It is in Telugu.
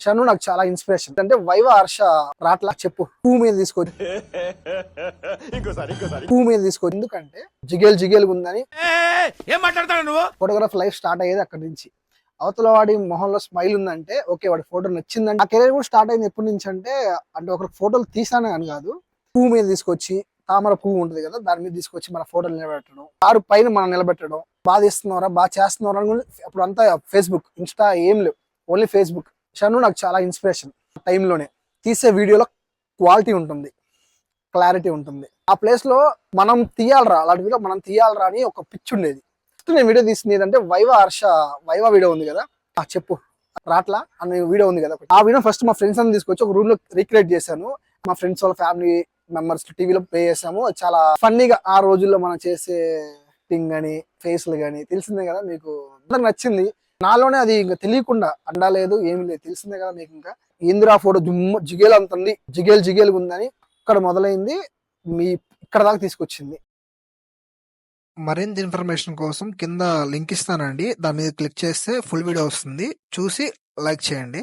షన్ను నాకు చాలా ఇన్స్పిరేషన్. అంటే వైవ హర్ష రాట్లా చెప్పు పూ మీద తీసుకొచ్చి ఎందుకంటే జిగేల్ జిగేల్ ఉందని ఏం మాట్లాడతాడు నువ్వు? ఫోటోగ్రాఫ్ లైఫ్ స్టార్ట్ అయ్యేది అక్కడి నుంచి. అవతల వాడి మొహంలో స్మైల్ ఉందంటే ఓకే వాడి ఫోటో నచ్చిందంటే. ఆ కెరీర్ కూడా స్టార్ట్ అయింది ఎప్పటి నుంచి అంటే ఒక ఫోటోలు తీసానే అని కాదు, పువ్వు మీద తీసుకొచ్చి తామర పువ్వు ఉంటుంది కదా దాని మీద తీసుకొచ్చి మన ఫోటోలు నిలబెట్టడం, కారు పైన మనం నిలబెట్టడం, బాగా తీస్తున్నారా బాగా చేస్తున్నారా అని. అప్పుడు అంతా ఫేస్బుక్ ఇన్స్టా ఏం లేవు, ఓన్లీ ఫేస్బుక్. షన్ను నాకు చాలా ఇన్స్పిరేషన్. టైంలోనే తీసే వీడియోలో క్వాలిటీ ఉంటుంది, క్లారిటీ ఉంటుంది. ఆ ప్లేస్ లో మనం తీయాలరా, అలాంటి వీడియో మనం తీయాలరా అని ఒక పిచ్ ఉండేది. నేను వీడియో తీసింది ఏంటంటే వైవా వీడియో ఉంది కదా, చెప్పు రాట్లా అనే వీడియో ఉంది కదా. ఆ వీడియో ఫస్ట్ మా ఫ్రెండ్స్ అని తీసుకొచ్చి ఒక రూమ్ లో రీక్రియేట్ చేశాను. మా ఫ్రెండ్స్ వాళ్ళ ఫ్యామిలీ మెంబర్స్ టీవీలో ప్లే చేసాము. చాలా ఫన్నీగా ఆ రోజుల్లో మనం చేసే థింగ్ గానీ ఫేస్లు గానీ తెలిసిందే కదా మీకు, అందరికి నచ్చింది. నాలోనే అది ఇంకా తెలియకుండా అండా లేదు ఏమి లేదు, తెలిసిందే కదా మీకు. ఇంకా ఇందిరా ఫోటో జిగేల్ అంతుంది, జిగేల్ జిగేల్ ఉందని అక్కడ మొదలైంది, మీ ఇక్కడ దాకా తీసుకొచ్చింది. మరింత ఇన్ఫర్మేషన్ కోసం కింద లింక్ ఇస్తానండి, దాని మీద క్లిక్ చేస్తే ఫుల్ వీడియో వస్తుంది, చూసి లైక్ చేయండి.